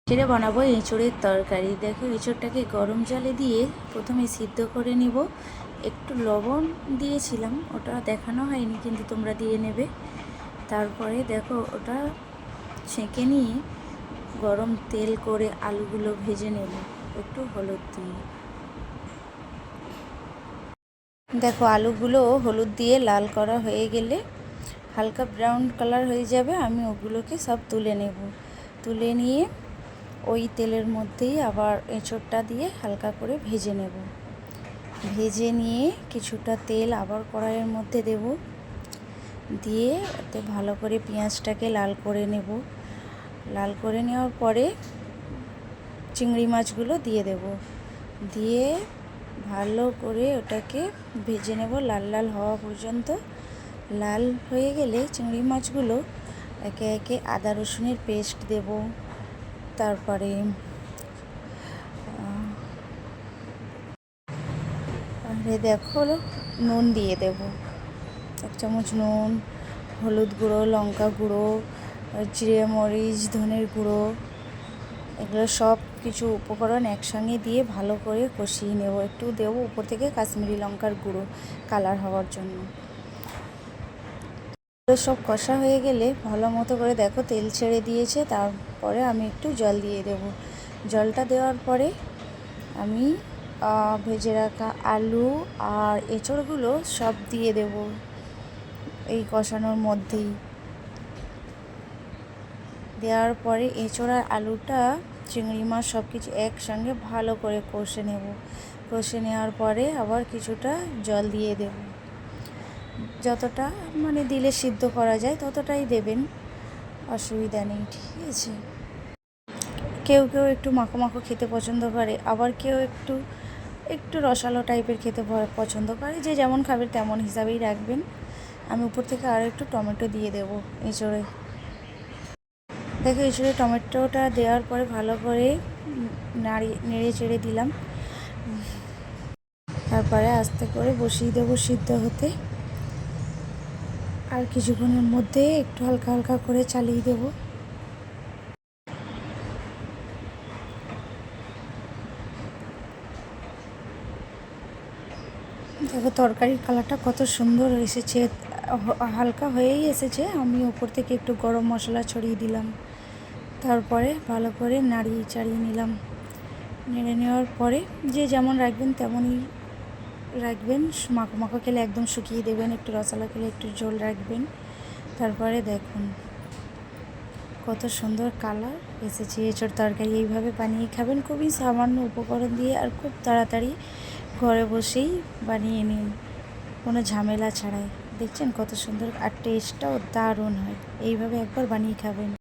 সেটা বানাবো এঁচোড়ের তরকারি। দেখো এঁচোড়টাকে গরম জলে দিয়ে প্রথমে সিদ্ধ করে নিব। একটু লবণ দিয়েছিলাম, ওটা দেখানো হয়নি, কিন্তু তোমরা দিয়ে নেবে। তারপরে দেখো ওটা ছেঁকে নিয়ে গরম তেল করে আলুগুলো ভেজে নেব একটু হলুদ দিয়ে। দেখো আলুগুলো হলুদ দিয়ে লাল করা হয়ে গেলে হালকা ব্রাউন কালার হয়ে যাবে, আমি ওগুলোকে সব তুলে নেব। তুলে নিয়ে ওই তেলের মধ্যেই আবার এঁচোড়টা দিয়ে হালকা করে ভেজে নেব। ভেজে নিয়ে কিছুটা তেল আবার কড়াইয়ের মধ্যে দেব, দিয়ে ওতে ভালো করে পেঁয়াজটাকে লাল করে নেব। লাল করে নেওয়ার পরে চিংড়ি মাছগুলো দিয়ে দেব, দিয়ে ভালো করে ওটাকে ভেজে নেব লাল লাল হওয়া পর্যন্ত। লাল হয়ে গেলে চিংড়ি মাছগুলো একে একে আদা রসুনের পেস্ট দেব, তারপরে দেখো নুন দিয়ে দেব, 1 চামচ নুন, হলুদ গুঁড়ো, লঙ্কা গুঁড়ো, জিরে মরিচ, ধনের গুঁড়ো, এগুলো সব কিছু উপকরণ একসঙ্গে দিয়ে ভালো করে কষিয়ে নেব। একটু দেবো উপর থেকে কাশ্মীরি লঙ্কার গুঁড়ো কালার হওয়ার জন্য। সব কষা হয়ে গেলে ভালো মতো করে দেখো তেল ছেড়ে দিয়েছে, তারপরে আমি একটু জল দিয়ে দেব। জলটা দেওয়ার পরে আমি ভেজে রাখা আলু আর এঁচোড়গুলো সব দিয়ে দেব এই কষানোর মধ্যেই। দেওয়ার পরে এঁচোড় আর আলুটা, চিংড়ি মাছ সব কিছু একসঙ্গে ভালো করে কষে নেব। কষে নেওয়ার পরে আবার কিছুটা জল দিয়ে দেব, যতটা দিলে সিদ্ধ করা যায় ততটাই দেবেন, অসুবিধা নেই, ঠিক আছে। কেউ কেউ একটু মাখো মাখো খেতে পছন্দ করে, আবার কেউ একটু রসালো টাইপের খেতে পছন্দ করে। যে যেমন খাবে তেমন হিসাবেই রাখবেন। আমি উপর থেকে আরও একটু টমেটো দিয়ে দেব এঁচোড়ে। দেখো এঁচোড়ে টমেটোটা দেওয়ার পরে ভালো করে নেড়ে চেড়ে দিলাম। তারপরে আস্তে করে বসিয়ে দেবো সিদ্ধ হতে। আর কিছুক্ষণের মধ্যে একটু হালকা হালকা করে চালিয়ে দেব। দেখো তরকারির কালারটা কত সুন্দর এসেছে, হালকা হয়েই এসেছে। আমি ওপর থেকে একটু গরম মশলা ছড়িয়ে দিলাম, তারপরে ভালো করে নাড়িয়ে চাড়িয়ে নিলাম। নেড়ে নেওয়ার পরে যে যেমন রাখবেন তেমনই রাখবেন। মাখো মাখো খেলে একদম শুকিয়ে দেবেন, একটু রসালো খেলে একটু ঝোল রাখবেন। তারপরে দেখুন কত সুন্দর কালার এসেছে এঁচোড় তরকারি। এইভাবে বানিয়ে খাবেন, খুবই সামান্য উপকরণ দিয়ে আর খুব তাড়াতাড়ি ঘরে বসেই বানিয়ে নিন, কোনো ঝামেলা ছাড়াই। দেখছেন কত সুন্দর, আর টেস্টটাও দারুণ হয়। এইভাবে একবার বানিয়ে খাবেন।